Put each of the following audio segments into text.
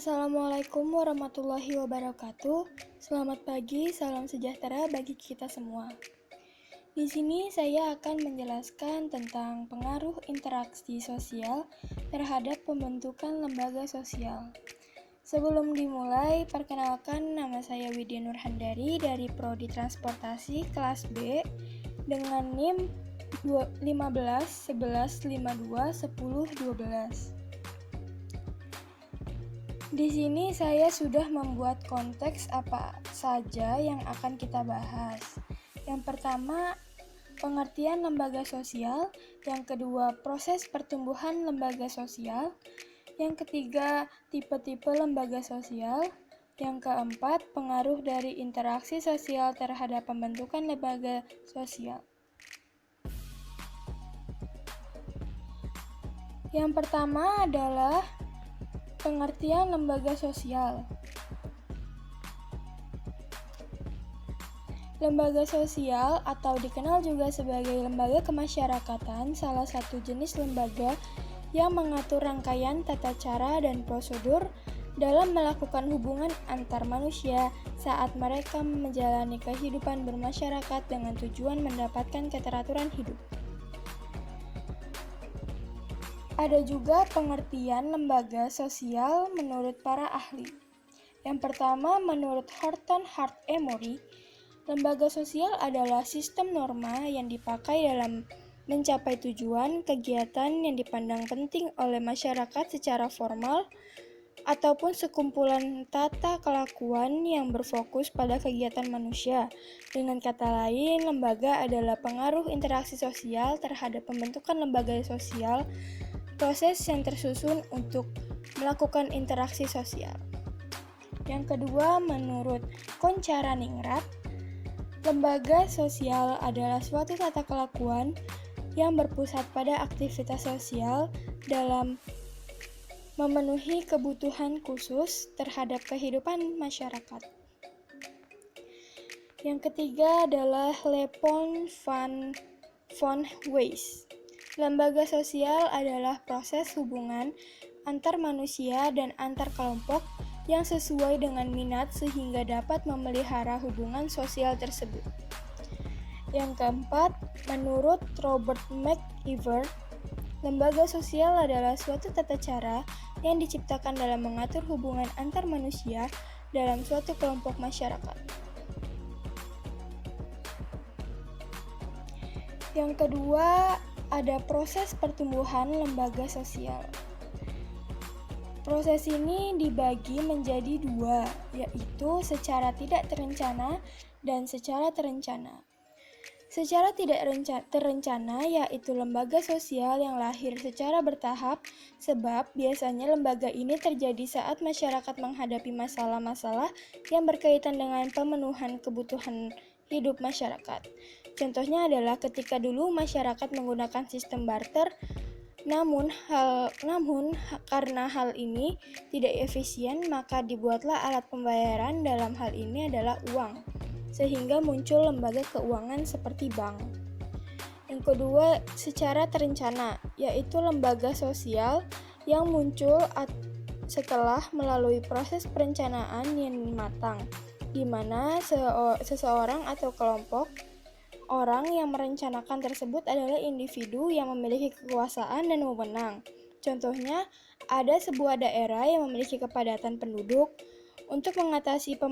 Assalamualaikum warahmatullahi wabarakatuh. Selamat pagi, salam sejahtera bagi kita semua. Di sini saya akan menjelaskan tentang pengaruh interaksi sosial terhadap pembentukan lembaga sosial. Sebelum dimulai, perkenalkan nama saya Widya Nurhandari dari Prodi Transportasi kelas B dengan NIM 15 11 52 10 12. Di sini saya sudah membuat konteks apa saja yang akan kita bahas. Yang pertama, pengertian lembaga sosial. Yang kedua, proses pertumbuhan lembaga sosial. Yang ketiga, tipe-tipe lembaga sosial. Yang keempat, pengaruh dari interaksi sosial terhadap pembentukan lembaga sosial. Yang pertama adalah pengertian lembaga sosial. Lembaga sosial atau dikenal juga sebagai lembaga kemasyarakatan, salah satu jenis lembaga yang mengatur rangkaian tata cara dan prosedur dalam melakukan hubungan antar manusia saat mereka menjalani kehidupan bermasyarakat dengan tujuan mendapatkan keteraturan hidup. Ada juga pengertian lembaga sosial menurut para ahli. Yang pertama, menurut Horton Hart Emory, lembaga sosial adalah sistem norma yang dipakai dalam mencapai tujuan kegiatan yang dipandang penting oleh masyarakat secara formal ataupun sekumpulan tata kelakuan yang berfokus pada kegiatan manusia. Dengan kata lain, lembaga adalah pengaruh interaksi sosial terhadap pembentukan lembaga sosial, proses yang tersusun untuk melakukan interaksi sosial. Yang kedua, menurut Koncharaningrat, lembaga sosial adalah suatu tata kelakuan yang berpusat pada aktivitas sosial dalam memenuhi kebutuhan khusus terhadap kehidupan masyarakat. Yang ketiga adalah Lepon van Wees. Lembaga sosial adalah proses hubungan antar manusia dan antar kelompok yang sesuai dengan minat sehingga dapat memelihara hubungan sosial tersebut. Yang keempat, menurut Robert McIver, lembaga sosial adalah suatu tata cara yang diciptakan dalam mengatur hubungan antar manusia dalam suatu kelompok masyarakat. Yang kedua, ada proses pertumbuhan lembaga sosial. Proses ini dibagi menjadi dua, yaitu secara tidak terencana dan secara terencana. Secara tidak terencana yaitu lembaga sosial yang lahir secara bertahap, sebab biasanya lembaga ini terjadi saat masyarakat menghadapi masalah-masalah yang berkaitan dengan pemenuhan kebutuhan hidup masyarakat. Contohnya adalah ketika dulu masyarakat menggunakan sistem barter, namun karena hal ini tidak efisien, maka dibuatlah alat pembayaran, dalam hal ini adalah uang, sehingga muncul lembaga keuangan seperti bank. Yang kedua, secara terencana, yaitu lembaga sosial yang muncul setelah melalui proses perencanaan yang matang, di mana seseorang atau kelompok orang yang merencanakan tersebut adalah individu yang memiliki kekuasaan dan wewenang. Contohnya, ada sebuah daerah yang memiliki kepadatan penduduk. Untuk mengatasinya,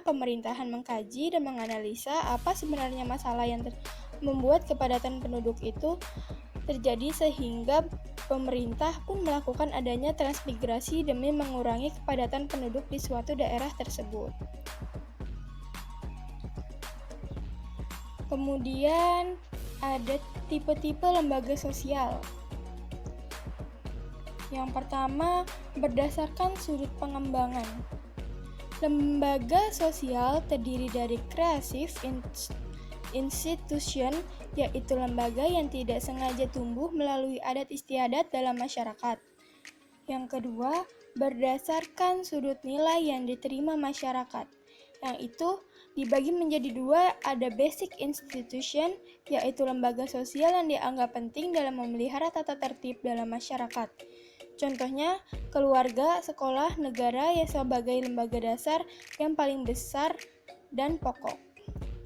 pemerintahan mengkaji dan menganalisa apa sebenarnya masalah yang membuat kepadatan penduduk itu terjadi, sehingga pemerintah pun melakukan adanya transmigrasi demi mengurangi kepadatan penduduk di suatu daerah tersebut. Kemudian ada tipe-tipe lembaga sosial. Yang pertama, berdasarkan sudut pengembangan. Lembaga sosial terdiri dari creative institution, yaitu lembaga yang tidak sengaja tumbuh melalui adat istiadat dalam masyarakat. Yang kedua, berdasarkan sudut nilai yang diterima masyarakat. Yang itu dibagi menjadi dua, ada basic institution, yaitu lembaga sosial yang dianggap penting dalam memelihara tata tertib dalam masyarakat. Contohnya, keluarga, sekolah, negara yang sebagai lembaga dasar yang paling besar dan pokok.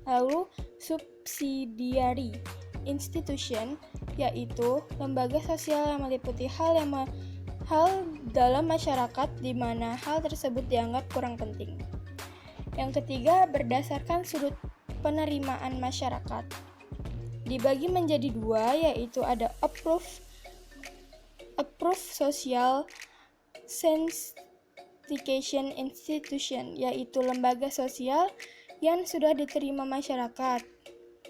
Lalu, subsidiary institution, yaitu lembaga sosial yang meliputi hal dalam masyarakat di mana hal tersebut dianggap kurang penting. Yang ketiga, berdasarkan sudut penerimaan masyarakat. Dibagi menjadi dua, yaitu ada approved social sensitization institution, yaitu lembaga sosial yang sudah diterima masyarakat.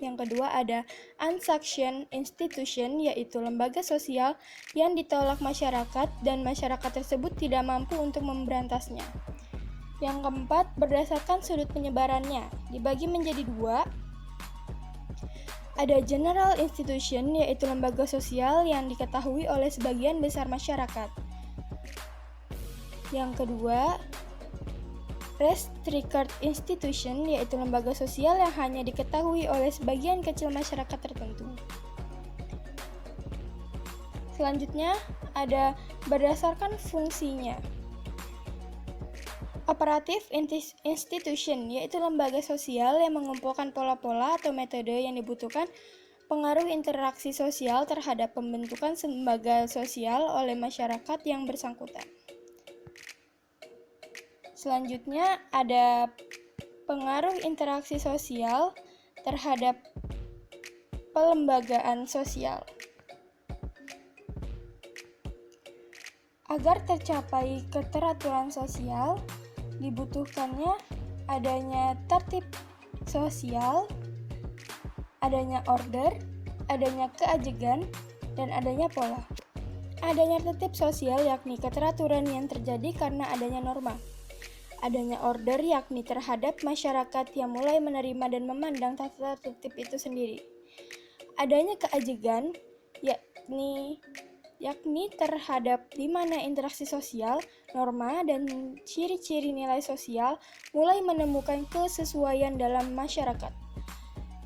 Yang kedua ada unsanctioned institution, yaitu lembaga sosial yang ditolak masyarakat dan masyarakat tersebut tidak mampu untuk memberantasnya. Yang keempat, berdasarkan sudut penyebarannya, dibagi menjadi dua. Ada general institution, yaitu lembaga sosial yang diketahui oleh sebagian besar masyarakat. Yang kedua, restricted institution, yaitu lembaga sosial yang hanya diketahui oleh sebagian kecil masyarakat tertentu. Selanjutnya, ada berdasarkan fungsinya. Operative institution, yaitu lembaga sosial yang mengumpulkan pola-pola atau metode yang dibutuhkan pengaruh interaksi sosial terhadap pembentukan lembaga sosial oleh masyarakat yang bersangkutan. Selanjutnya ada pengaruh interaksi sosial terhadap pelembagaan sosial. Agar tercapai keteraturan sosial, dibutuhkannya adanya tertib sosial, adanya order, adanya keajegan, dan adanya pola. Adanya tertib sosial yakni keteraturan yang terjadi karena adanya norma. Adanya order yakni terhadap masyarakat yang mulai menerima dan memandang tata tertib itu sendiri. Adanya keajegan yakni terhadap di mana interaksi sosial, norma, dan ciri-ciri nilai sosial mulai menemukan kesesuaian dalam masyarakat.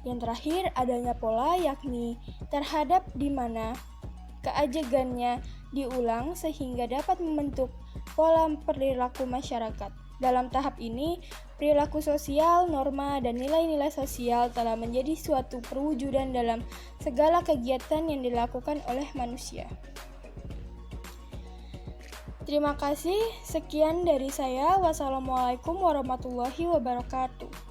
Yang terakhir, adanya pola yakni terhadap di mana keajegannya diulang sehingga dapat membentuk pola perilaku masyarakat. Dalam tahap ini, perilaku sosial, norma, dan nilai-nilai sosial telah menjadi suatu perwujudan dalam segala kegiatan yang dilakukan oleh manusia. Terima kasih, sekian dari saya. Wassalamualaikum warahmatullahi wabarakatuh.